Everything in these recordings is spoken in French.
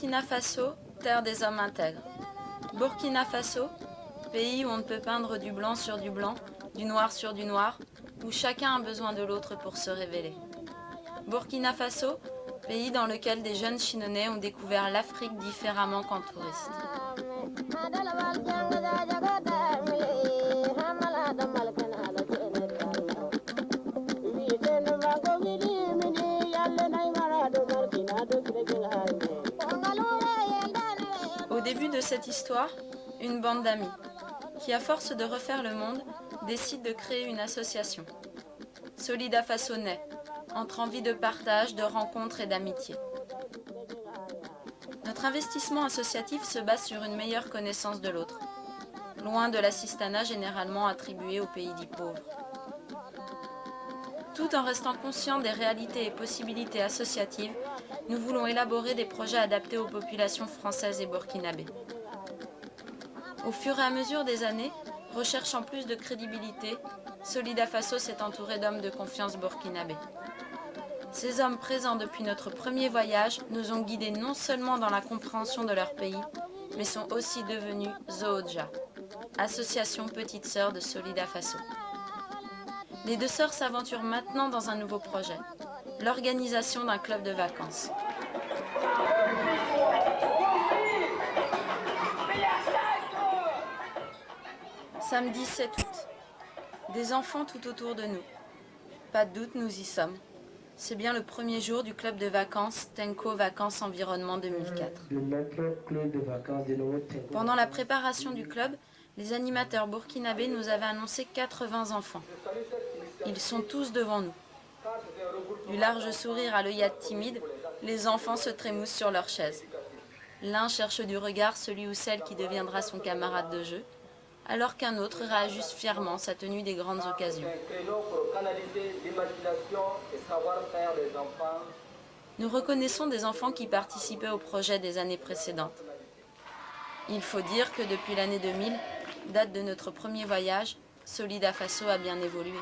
Burkina Faso, terre des hommes intègres. Burkina Faso, pays où on ne peut peindre du blanc sur du blanc, du noir sur du noir, où chacun a besoin de l'autre pour se révéler. Burkina Faso, pays dans lequel des jeunes Chinonais ont découvert l'Afrique différemment qu'en touristes. Au début de cette histoire, une bande d'amis, qui à force de refaire le monde, décide de créer une association. Solida Faso naît, entre envie de partage, de rencontres et d'amitié. Notre investissement associatif se base sur une meilleure connaissance de l'autre, loin de l'assistanat généralement attribué aux pays dits pauvres. Tout en restant conscients des réalités et possibilités associatives, nous voulons élaborer des projets adaptés aux populations françaises et burkinabées. Au fur et à mesure des années, recherchant plus de crédibilité, Solida Faso s'est entouré d'hommes de confiance burkinabés. Ces hommes présents depuis notre premier voyage nous ont guidés non seulement dans la compréhension de leur pays, mais sont aussi devenus Zoodja, association petite sœur de Solida Faso. Les deux sœurs s'aventurent maintenant dans un nouveau projet, l'organisation d'un club de vacances. Samedi 7 août. Des enfants tout autour de nous. Pas de doute, nous y sommes. C'est bien le premier jour du club de vacances Tenko Vacances Environnement 2004. Pendant la préparation du club, les animateurs burkinabés nous avaient annoncé 80 enfants. Ils sont tous devant nous. Du large sourire à l'œillade timide, les enfants se trémoussent sur leurs chaises. L'un cherche du regard celui ou celle qui deviendra son camarade de jeu, alors qu'un autre réajuste fièrement sa tenue des grandes occasions. Nous reconnaissons des enfants qui participaient au projet des années précédentes. Il faut dire que depuis l'année 2000, date de notre premier voyage, Solida Faso a bien évolué.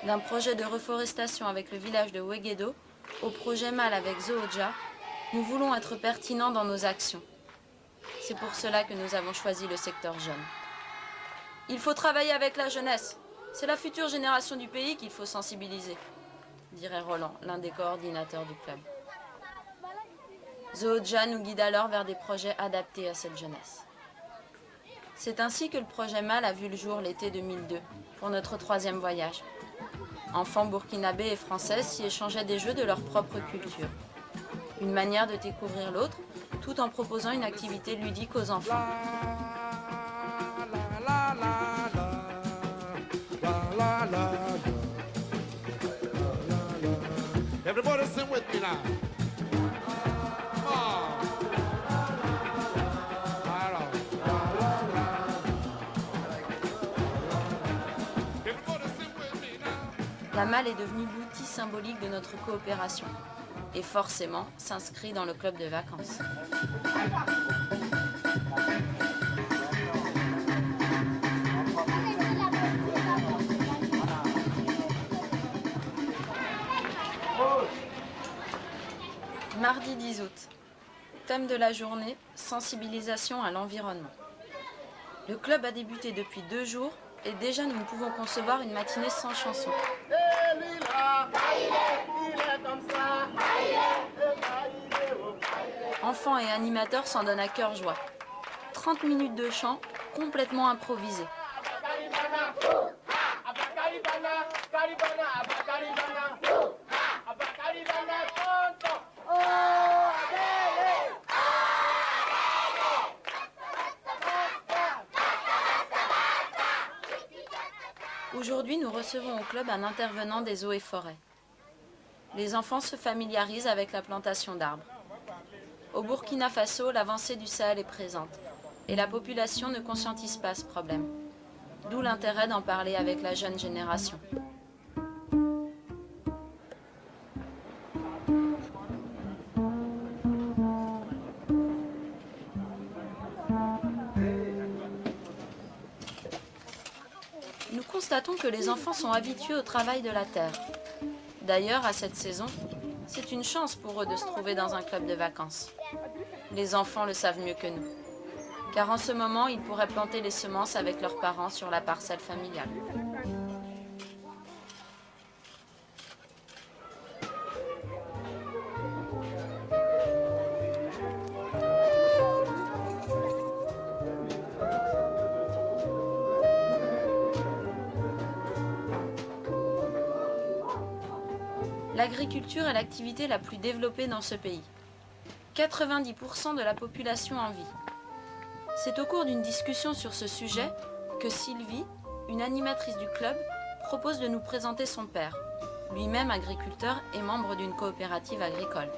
D'un projet de reforestation avec le village de Weguedo au projet mâle avec Zoodja, nous voulons être pertinents dans nos actions. C'est pour cela que nous avons choisi le secteur jeune. Il faut travailler avec la jeunesse. C'est la future génération du pays qu'il faut sensibiliser, dirait Roland, l'un des coordinateurs du club. Zoodja nous guide alors vers des projets adaptés à cette jeunesse. C'est ainsi que le projet mâle a vu le jour l'été 2002, pour notre troisième voyage. Enfants burkinabés et français s'y échangeaient des jeux de leur propre culture. Une manière de découvrir l'autre, tout en proposant une activité ludique aux enfants. Everybody sing with me now. La malle est devenue l'outil symbolique de notre coopération et forcément s'inscrit dans le club de vacances. Mardi 10 août. Thème de la journée, sensibilisation à l'environnement. Le club a débuté depuis 2 jours et déjà nous ne pouvons concevoir une matinée sans chanson. Enfants et animateurs s'en donnent à cœur joie. 30 minutes de chant complètement improvisé. Aujourd'hui, nous recevons au club un intervenant des eaux et forêts. Les enfants se familiarisent avec la plantation d'arbres. Au Burkina Faso, l'avancée du Sahel est présente et la population ne conscientise pas ce problème. D'où l'intérêt d'en parler avec la jeune génération. Nous constatons que les enfants sont habitués au travail de la terre. D'ailleurs, à cette saison, c'est une chance pour eux de se trouver dans un club de vacances. Les enfants le savent mieux que nous. Car en ce moment, ils pourraient planter les semences avec leurs parents sur la parcelle familiale. L'agriculture est l'activité la plus développée dans ce pays. 90% de la population en vit. C'est au cours d'une discussion sur ce sujet que Sylvie, une animatrice du club, propose de nous présenter son père, lui-même agriculteur et membre d'une coopérative agricole.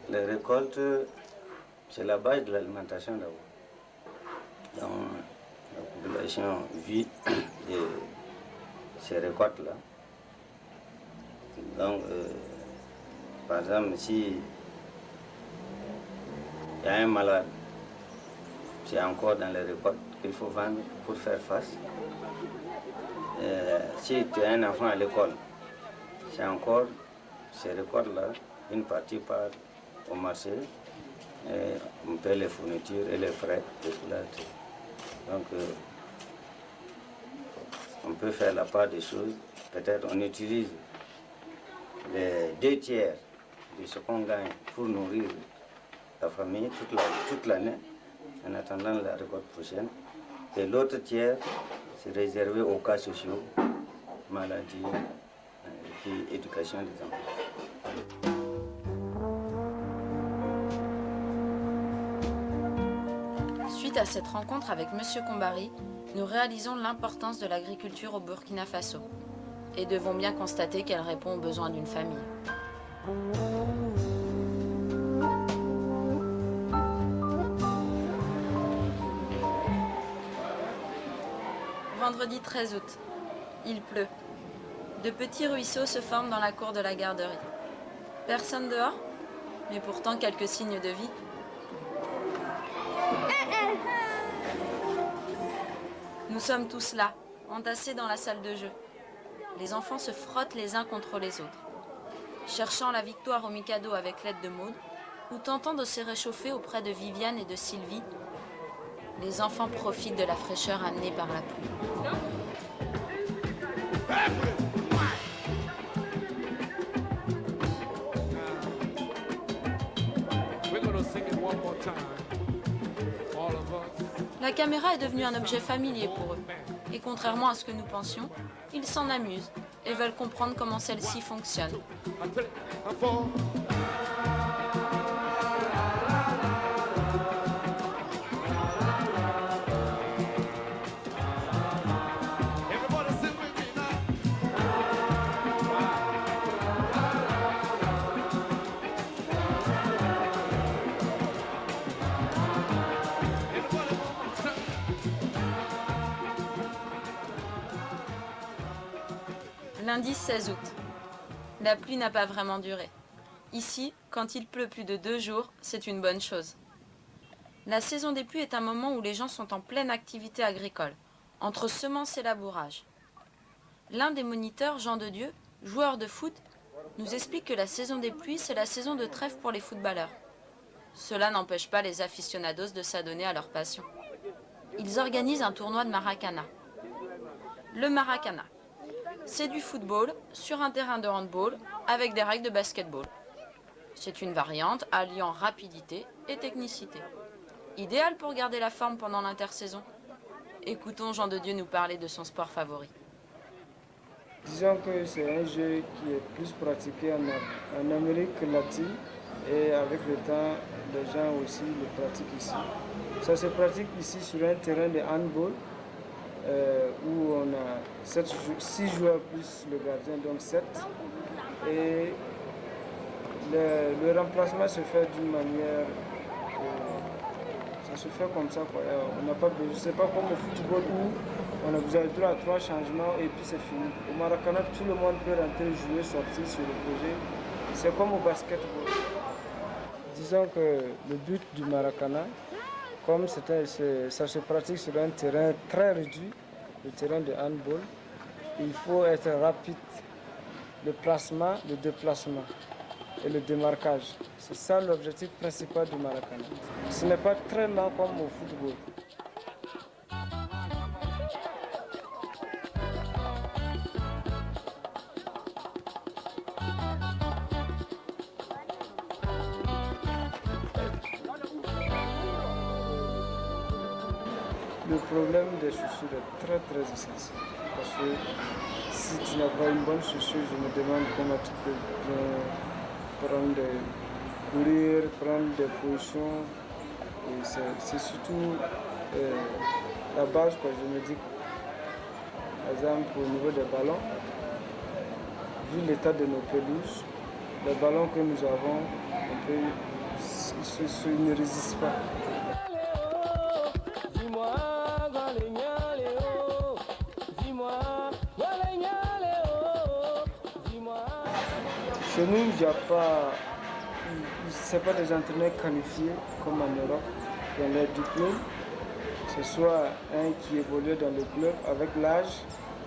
Les récoltes, c'est la base de l'alimentation d'abord. Donc, la population vit de ces récoltes-là. Donc, par exemple, si il y a un malade, c'est encore dans les récoltes qu'il faut vendre pour faire face. Si tu as un enfant à l'école, c'est encore ces récoltes-là, une partie part au marché, et on paie les fournitures et les frais de scolarité. Donc, on peut faire la part des choses. Peut-être on utilise les 2 tiers de ce qu'on gagne pour nourrir la famille toute l'année, en attendant la récolte prochaine. Et l'autre tiers, c'est réservé aux cas sociaux, maladies et puis éducation des enfants. Suite à cette rencontre avec M. Combari, nous réalisons l'importance de l'agriculture au Burkina Faso et devons bien constater qu'elle répond aux besoins d'une famille. Vendredi 13 août, il pleut. De petits ruisseaux se forment dans la cour de la garderie. Personne dehors, mais pourtant quelques signes de vie. Nous sommes tous là, entassés dans la salle de jeu. Les enfants se frottent les uns contre les autres, cherchant la victoire au Mikado avec l'aide de Maud, ou tentant de se réchauffer auprès de Viviane et de Sylvie. Les enfants profitent de la fraîcheur amenée par la pluie. La caméra est devenue un objet familier pour eux. Et contrairement à ce que nous pensions, ils s'en amusent et veulent comprendre comment celle-ci fonctionne. Lundi 16 août. La pluie n'a pas vraiment duré. Ici, quand il pleut plus de 2 jours, c'est une bonne chose. La saison des pluies est un moment où les gens sont en pleine activité agricole, entre semences et labourage. L'un des moniteurs, Jean de Dieu, joueur de foot, nous explique que la saison des pluies, c'est la saison de trêve pour les footballeurs. Cela n'empêche pas les aficionados de s'adonner à leur passion. Ils organisent un tournoi de Maracana. Le Maracana, c'est du football sur un terrain de handball avec des règles de basketball. C'est une variante alliant rapidité et technicité. Idéal pour garder la forme pendant l'intersaison. Écoutons Jean de Dieu nous parler de son sport favori. Disons que c'est un jeu qui est plus pratiqué en Amérique latine et avec le temps, les gens aussi le pratiquent ici. Ça se pratique ici sur un terrain de handball où on a 6 joueurs plus le gardien, donc 7. Et le remplacement se fait d'une manière... ça se fait comme ça, quoi. On n'a pas besoin, c'est pas comme au football où on a besoin de 3 à 3 changements et puis c'est fini. Au Maracana, tout le monde peut rentrer, jouer, sortir sur le projet. C'est comme au basketball. Disons que le but du Maracana, comme ça se pratique sur un terrain très réduit, le terrain de handball, il faut être rapide le placement, le déplacement et le démarquage. C'est ça l'objectif principal du Maracana. Ce n'est pas très lent comme au football. Le problème des chaussures est très essentiel. Parce que si tu n'as pas une bonne chaussure, je me demande comment tu peux bien courir, prendre des positions. C'est surtout la base, quoi. Je me dis, par exemple, au niveau des ballons, vu l'état de nos pelouses, les ballons que nous avons, ils ne résistent pas. Chez nous, il n'y a pas, ce n'est pas des entraîneurs qualifiés comme en Europe, qui ont leur diplôme. Ce soit un qui évolue dans le club avec l'âge,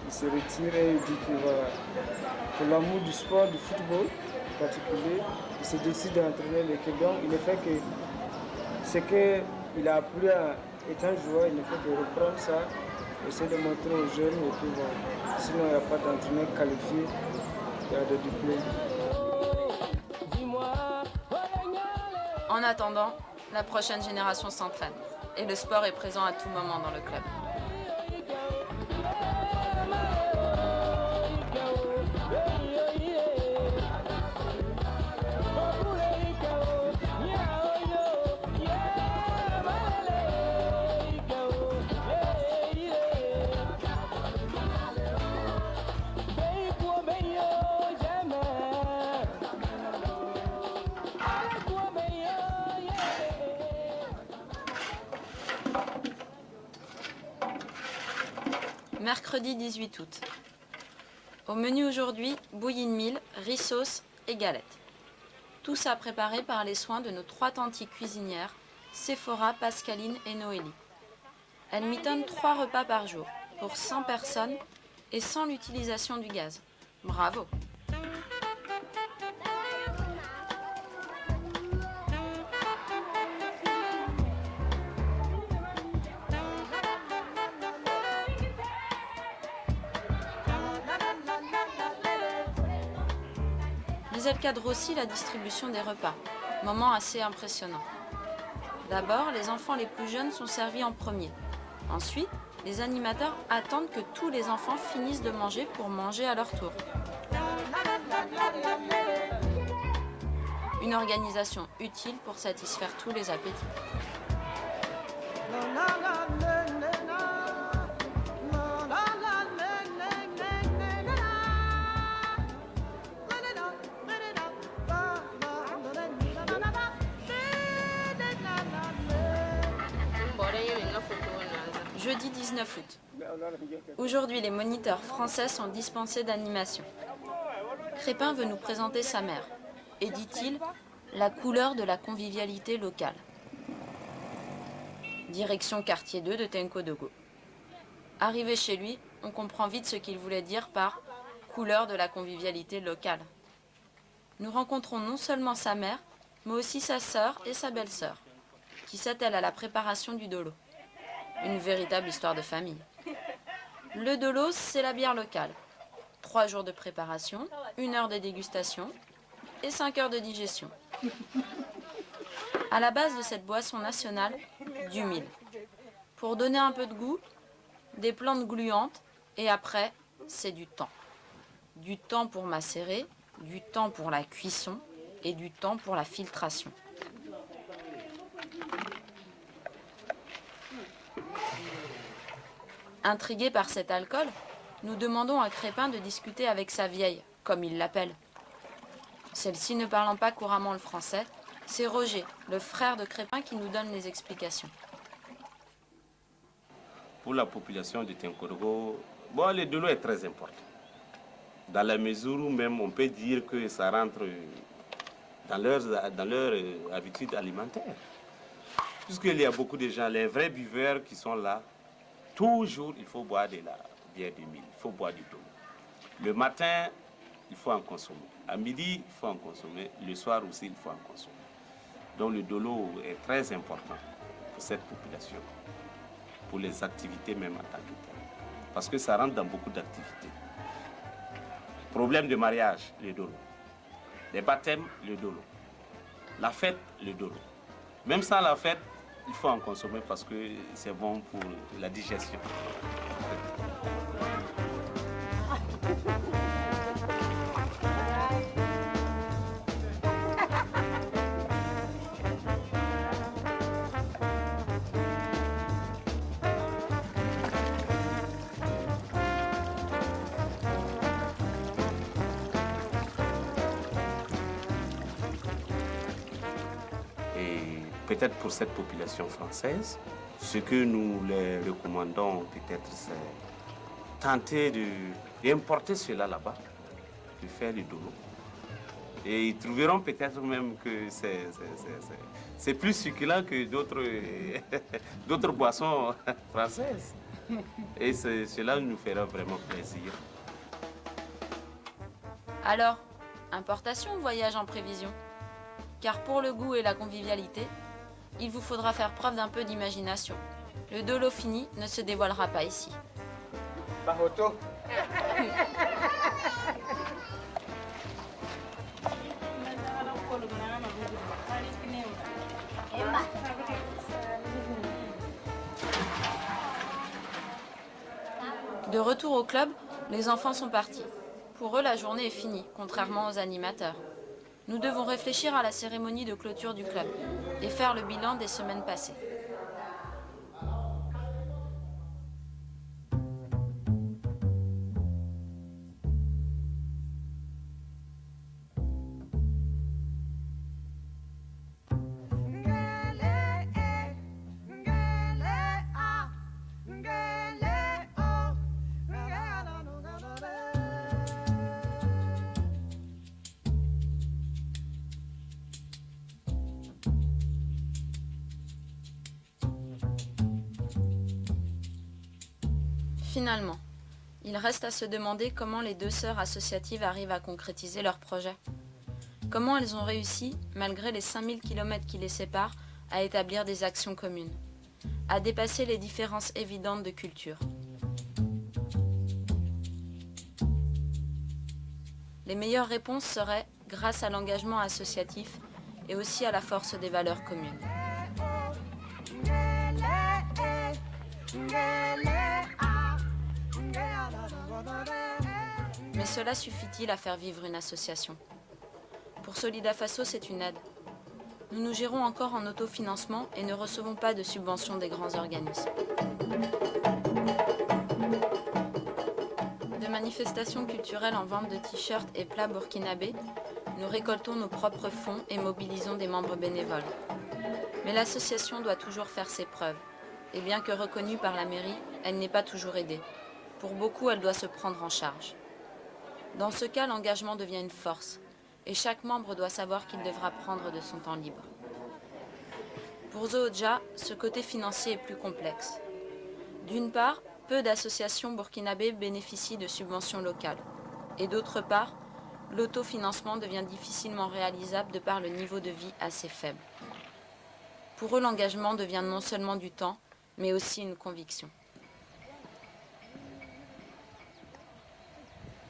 il se retire et il dit que voilà, pour l'amour du sport, du football en particulier, il se décide d'entraîner l'équipe. Donc il ne fait que ce qu'il a appris étant joueur, il ne fait que reprendre ça, essayer de montrer aux jeunes et puis voilà. Sinon il n'y a pas d'entraîneur qualifié, il y a des diplômes. En attendant, la prochaine génération s'entraîne et le sport est présent à tout moment dans le club. Mercredi 18 août. Au menu aujourd'hui, bouillie de mil, riz sauce et galettes. Tout ça préparé par les soins de nos 3 tantes cuisinières, Séphora, Pascaline et Noélie. Elles mitonnent 3 repas par jour, pour 100 personnes et sans l'utilisation du gaz. Bravo! Mais elle cadre aussi la distribution des repas, moment assez impressionnant. D'abord, les enfants les plus jeunes sont servis en premier. Ensuite, les animateurs attendent que tous les enfants finissent de manger pour manger à leur tour. Une organisation utile pour satisfaire tous les appétits. Jeudi 19 août. Aujourd'hui, les moniteurs français sont dispensés d'animation. Crépin veut nous présenter sa mère et, dit-il, la couleur de la convivialité locale. Direction quartier 2 de Tenkodogo. Arrivé chez lui, on comprend vite ce qu'il voulait dire par couleur de la convivialité locale. Nous rencontrons non seulement sa mère, mais aussi sa sœur et sa belle-sœur, qui s'attellent à la préparation du dolo. Une véritable histoire de famille. Le dolo, c'est la bière locale. 3 jours de préparation, 1 heure de dégustation et 5 heures de digestion. À la base de cette boisson nationale, du mil. Pour donner un peu de goût, des plantes gluantes et après, c'est du temps. Du temps pour macérer, du temps pour la cuisson et du temps pour la filtration. Intrigués par cet alcool, nous demandons à Crépin de discuter avec sa vieille, comme il l'appelle. Celle-ci ne parlant pas couramment le français, c'est Roger, le frère de Crépin, qui nous donne les explications. Pour la population de Tenkodogo, le dolo est très important. Dans la mesure où même on peut dire que ça rentre dans leur habitude alimentaire. Puisqu'il y a beaucoup de gens, les vrais buveurs qui sont là, toujours il faut boire de la bière de mil, il faut boire du dolo. Le matin, il faut en consommer. À midi, il faut en consommer. Le soir aussi, il faut en consommer. Donc le dolo est très important pour cette population, pour les activités même en tant que telles. Parce que ça rentre dans beaucoup d'activités. Problème de mariage, le dolo. Les baptêmes, le dolo. La fête, le dolo. Même sans la fête, il faut en consommer parce que c'est bon pour la digestion. Peut-être pour cette population française, ce que nous les recommandons peut-être, c'est tenter d'importer cela là-bas, de faire du dolo. Et ils trouveront peut-être même que c'est plus succulent que d'autres boissons françaises. Et cela nous fera vraiment plaisir. Alors, importation ou voyage en prévision? Car pour le goût et la convivialité, il vous faudra faire preuve d'un peu d'imagination. Le dolo fini ne se dévoilera pas ici. Bahoto. De retour au club, les enfants sont partis. Pour eux, la journée est finie, contrairement aux animateurs. Nous devons réfléchir à la cérémonie de clôture du club et faire le bilan des semaines passées. Finalement, il reste à se demander comment les deux sœurs associatives arrivent à concrétiser leur projet. Comment elles ont réussi, malgré les 5000 km qui les séparent, à établir des actions communes, à dépasser les différences évidentes de culture. Les meilleures réponses seraient grâce à l'engagement associatif et aussi à la force des valeurs communes. Mais cela suffit-il à faire vivre une association? Pour Solidafaso, c'est une aide. Nous nous gérons encore en autofinancement et ne recevons pas de subventions des grands organismes. De manifestations culturelles en vente de t-shirts et plats burkinabés, nous récoltons nos propres fonds et mobilisons des membres bénévoles. Mais l'association doit toujours faire ses preuves. Et bien que reconnue par la mairie, elle n'est pas toujours aidée. Pour beaucoup, elle doit se prendre en charge. Dans ce cas, l'engagement devient une force, et chaque membre doit savoir qu'il devra prendre de son temps libre. Pour Zoodja, ce côté financier est plus complexe. D'une part, peu d'associations burkinabées bénéficient de subventions locales, et d'autre part, l'autofinancement devient difficilement réalisable de par le niveau de vie assez faible. Pour eux, l'engagement devient non seulement du temps, mais aussi une conviction.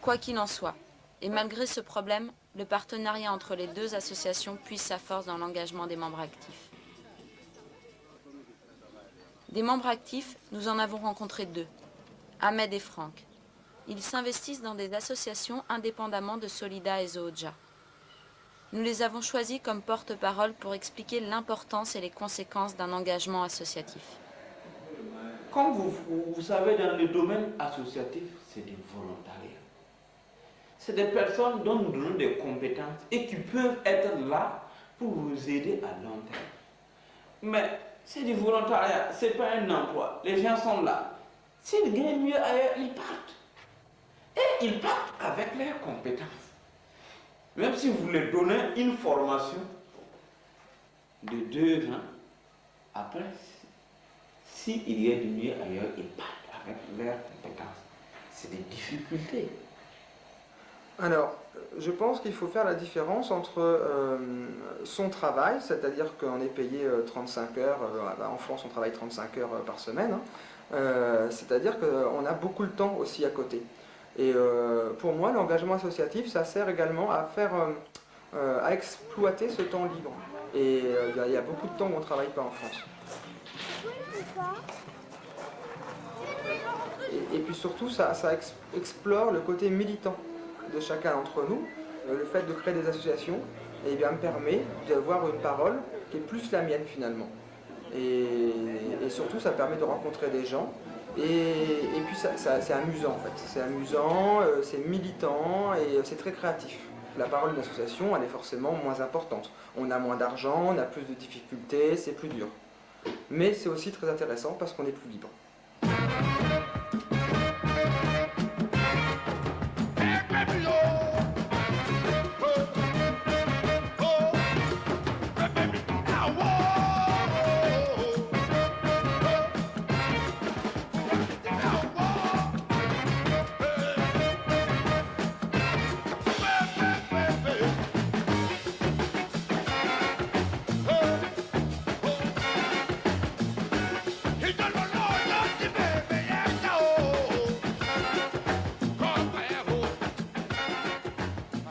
Quoi qu'il en soit, et malgré ce problème, le partenariat entre les deux associations puise sa force dans l'engagement des membres actifs. Des membres actifs, nous en avons rencontré deux, Ahmed et Franck. Ils s'investissent dans des associations indépendamment de Solida et Zoodja. Nous les avons choisis comme porte-parole pour expliquer l'importance et les conséquences d'un engagement associatif. Comme vous savez, dans le domaine associatif, c'est du volontariat. C'est des personnes dont nous donnons des compétences et qui peuvent être là pour vous aider à long terme. Mais c'est du volontariat, ce n'est pas un emploi. Les gens sont là. S'ils gagnent mieux ailleurs, ils partent. Et ils partent avec leurs compétences. Même si vous leur donnez une formation de 2 ans, après, s'il y a du mieux ailleurs, ils partent avec leurs compétences. C'est des difficultés. Alors, je pense qu'il faut faire la différence entre son travail, c'est-à-dire qu'on est payé 35 heures, en France on travaille 35 heures par semaine, c'est-à-dire qu'on a beaucoup de temps aussi à côté. Et pour moi, l'engagement associatif, ça sert également à à exploiter ce temps libre. Et il y a beaucoup de temps où on ne travaille pas en France. Et puis surtout, ça explore le côté militant de chacun d'entre nous. Le fait de créer des associations eh bien, me permet d'avoir une parole qui est plus la mienne finalement. Et surtout, ça permet de rencontrer des gens. Et puis, c'est amusant en fait. C'est amusant, c'est militant et c'est très créatif. La parole d'une association, elle est forcément moins importante. On a moins d'argent, on a plus de difficultés, c'est plus dur. Mais c'est aussi très intéressant parce qu'on est plus libre.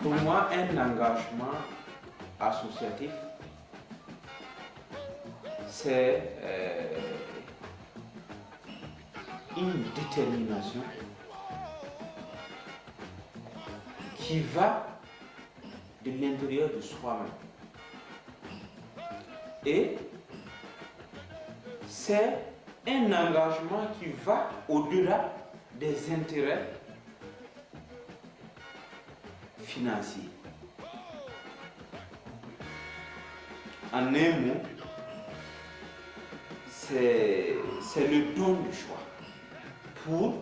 Pour moi, un engagement associatif, c'est une détermination qui va de l'intérieur de soi-même. Et c'est un engagement qui va au-delà des intérêts financiers. En un mot, c'est le don du choix pour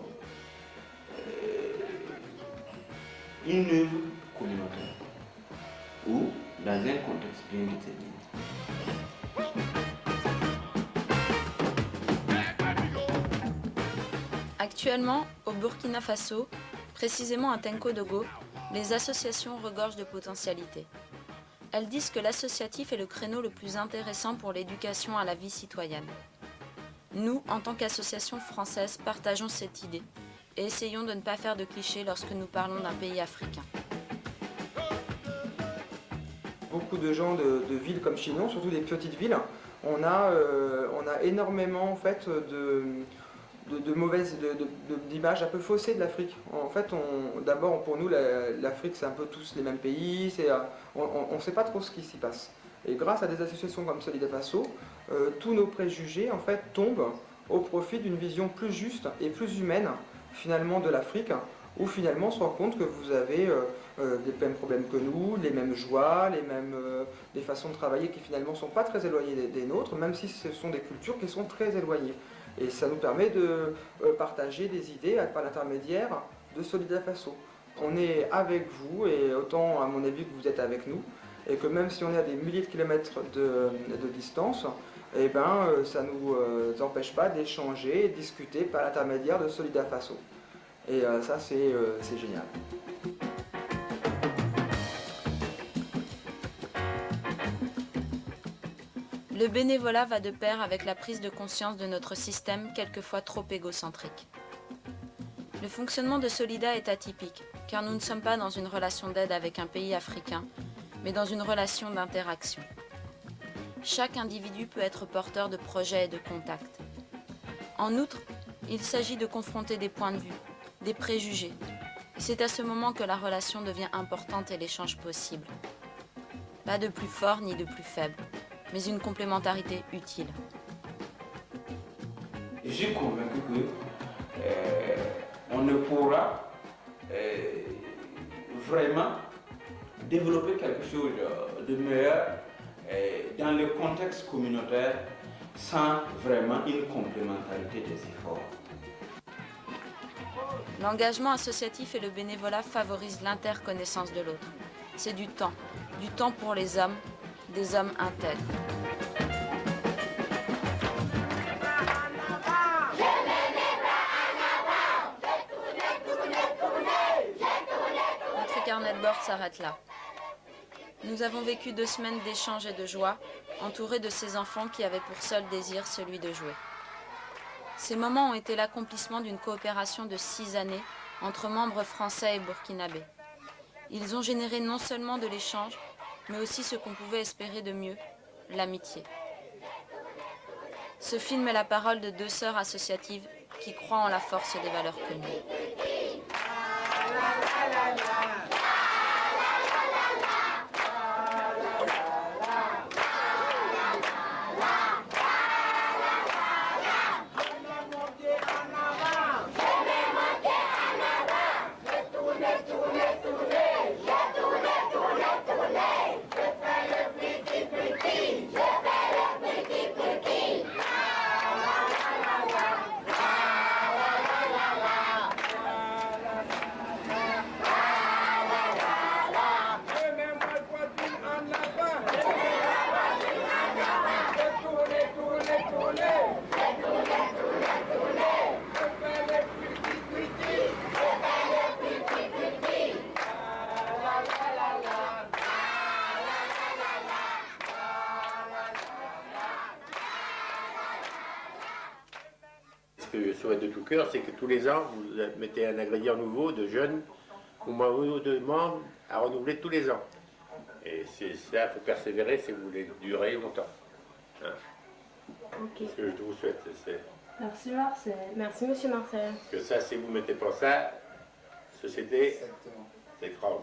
une œuvre communautaire ou dans un contexte bien déterminé. Actuellement, au Burkina Faso, précisément à Tenkodogo, les associations regorgent de potentialités. Elles disent que l'associatif est le créneau le plus intéressant pour l'éducation à la vie citoyenne. Nous, en tant qu'association française, partageons cette idée et essayons de ne pas faire de clichés lorsque nous parlons d'un pays africain. Beaucoup de gens de villes comme Chinon, surtout des petites villes, on a énormément en fait, d'images un peu faussées de l'Afrique. En fait, d'abord pour nous, l'Afrique c'est un peu tous les mêmes pays, on ne sait pas trop ce qui s'y passe. Et grâce à des associations comme Solidafaso, tous nos préjugés en fait tombent au profit d'une vision plus juste et plus humaine finalement de l'Afrique, où finalement on se rend compte que vous avez les mêmes problèmes que nous, les mêmes joies, des façons de travailler qui finalement ne sont pas très éloignées des nôtres, même si ce sont des cultures qui sont très éloignées. Et ça nous permet de partager des idées par l'intermédiaire de Solidafaso. On est avec vous, et autant à mon avis que vous êtes avec nous, et que même si on est à des milliers de kilomètres de distance, eh ben, ça ne nous empêche pas d'échanger et de discuter par l'intermédiaire de Solidafaso. Et ça, c'est génial. Le bénévolat va de pair avec la prise de conscience de notre système quelquefois trop égocentrique. Le fonctionnement de Solida est atypique, car nous ne sommes pas dans une relation d'aide avec un pays africain, mais dans une relation d'interaction. Chaque individu peut être porteur de projets et de contacts. En outre, il s'agit de confronter des points de vue, des préjugés. C'est à ce moment que la relation devient importante et l'échange possible. Pas de plus fort ni de plus faible, mais une complémentarité utile. Je suis convaincu qu'on ne pourra vraiment développer quelque chose de meilleur dans le contexte communautaire sans vraiment une complémentarité des efforts. L'engagement associatif et le bénévolat favorisent l'interconnaissance de l'autre. C'est du temps pour les hommes, des hommes intègres. Notre bord s'arrête là. Nous avons vécu 2 semaines d'échanges et de joie, entourés de ces enfants qui avaient pour seul désir celui de jouer. Ces moments ont été l'accomplissement d'une coopération de 6 années entre membres français et burkinabés. Ils ont généré non seulement de l'échange, mais aussi ce qu'on pouvait espérer de mieux, l'amitié. Ce film est la parole de 2 sœurs associatives qui croient en la force des valeurs communes. Ce que je souhaite de tout cœur, c'est que tous les ans, vous mettez un ingrédient nouveau de jeunes ou moins de membres à renouveler tous les ans. Et c'est ça, il faut persévérer si vous voulez durer longtemps. Hein. Okay. Ce que je vous souhaite, c'est... Merci Marcel. Merci Monsieur Marcel. Que ça, si vous ne mettez pas ça, société, c'est grave.